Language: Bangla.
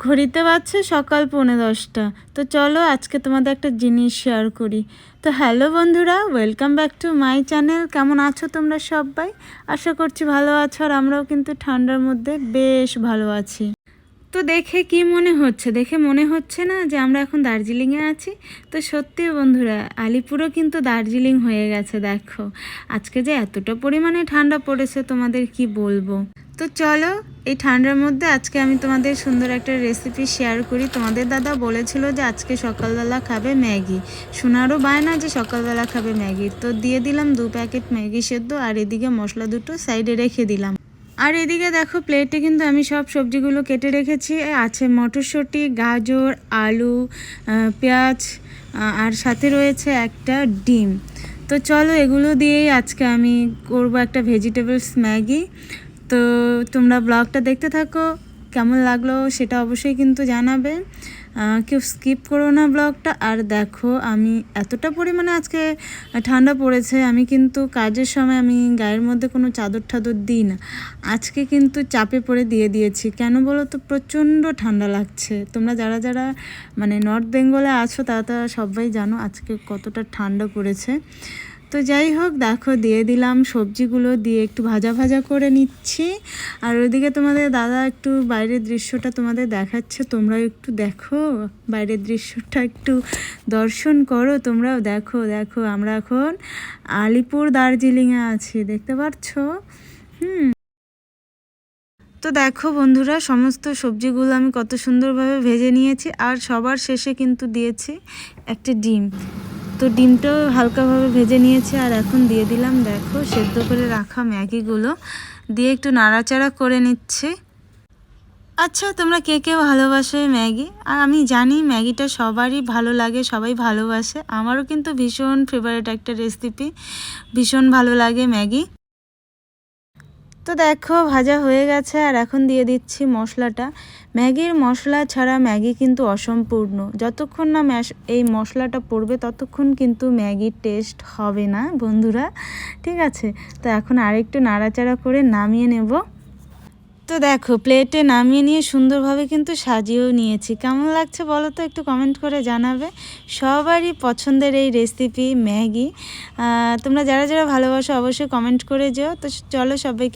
ঘড়িতে বাজছে সকাল 10:45। তো চলো আজকে তোমাদের একটা জিনিস শেয়ার করি। তো হ্যালো বন্ধুরা, welcome back to my channel. কেমন আছো তোমরা সবাই? আশা করছি ভালো আছো, আর আমরাও কিন্তু ঠান্ডার মধ্যে বেশ ভালো আছি। তো দেখে কি মনে হচ্ছে? দেখে মনে হচ্ছে না যে আমরা এখন দার্জিলিংয়ে আছি? তো সত্যি বন্ধুরা, আলিপুরও কিন্তু দার্জিলিং হয়ে গেছে। দেখো আজকে যে এতটা পরিমাণে ঠান্ডা পড়েছে তোমাদের কি বলবো। তো চলো এই ঠান্ডার মধ্যে আজকে আমি তোমাদের সুন্দর একটা রেসিপি শেয়ার করি। তোমাদের দাদা বলেছিল যে আজকে সকালবেলা খাবে ম্যাগি, শোনারও বায়না যে সকালবেলা খাবে ম্যাগি। তো দিয়ে দিলাম 2 প্যাকেট ম্যাগি সেদ্ধ, আর এদিকে মশলা দুটো সাইডে রেখে দিলাম। আর এদিকে দেখো প্লেটে কিন্তু আমি সব সবজিগুলো কেটে রেখেছি। আছে মটরশুঁটি, গাজর, আলু, পেঁয়াজ, আর সাথে রয়েছে একটা ডিম। তো চলো এগুলো দিয়েই আজকে আমি করব একটা ভেজিটেবলস ম্যাগি। তো তোমরা ব্লগটা দেখতে থাকো, কেমন লাগলো সেটা অবশ্যই কিন্তু জানাবে। কেউ স্কিপ করো না ব্লগটা। আর দেখো আমি এতটা পরিমাণে আজকে ঠান্ডা পড়েছে, আমি কিন্তু কাজের সময় আমি গায়ের মধ্যে কোনো চাদর টাদর দিই না। আজকে কিন্তু চাপে পড়ে দিয়ে দিয়েছি। কেন বলো তো? প্রচণ্ড ঠান্ডা লাগছে। তোমরা যারা যারা মানে নর্থ বেঙ্গলে আছো তারা সবাই জানো আজকে কতটা ঠান্ডা পড়েছে। তো যাই হোক, দেখো দিয়ে দিলাম সবজিগুলো, দিয়ে একটু ভাজা ভাজা করে নিচ্ছি। আর ওইদিকে তোমাদের দাদা একটু বাইরের দৃশ্যটা তোমাদের দেখাচ্ছে, তোমরাও একটু দেখো বাইরের দৃশ্যটা, একটু দর্শন করো। তোমরাও দেখো। দেখো আমরা এখন আলিপুর দার্জিলিংয়ে আছি, দেখতে পাচ্ছ? তো দেখো বন্ধুরা, সমস্ত সবজিগুলো আমি কত সুন্দরভাবে ভেজে নিয়েছি, আর সবার শেষে কিন্তু দিয়েছি একটা ডিম। তো ডিমটাও হালকাভাবে ভেজে নিয়েছি, আর এখন দিয়ে দিলাম দেখো সেদ্ধ করে রাখা ম্যাগিগুলো, দিয়ে একটু নাড়াচাড়া করে নিচ্ছি। আচ্ছা, তোমরা কে কে ভালোবাসে ম্যাগি? আর আমি জানি ম্যাগিটা সবারই ভালো লাগে, সবাই ভালোবাসে। আমারও কিন্তু ভীষণ ফেভারিট একটা রেসিপি, ভীষণ ভালো লাগে ম্যাগি। তো দেখো ভাজা হয়ে গেছে, আর এখন দিয়ে দিচ্ছি মশলাটা। ম্যাগির মশলা ছাড়া ম্যাগি কিন্তু অসম্পূর্ণ। যতক্ষণ না এই মশলাটা পড়বে ততক্ষণ কিন্তু ম্যাগির টেস্ট হবে না বন্ধুরা, ঠিক আছে? তো এখন আরেকটু নাড়াচাড়া করে নামিয়ে নেব। তো দেখো প্লেটে নামিয়ে নিয়ে সুন্দরভাবে কিন্তু সাজিয়েও নিয়েছি। কেমন লাগছে বলো তো? একটু কমেন্ট করে জানাবে। সবারই পছন্দের এই রেসিপি ম্যাগি। তোমরা যারা যারা ভালোবাসো অবশ্যই কমেন্ট করে যেও। তো চলো সবাইকে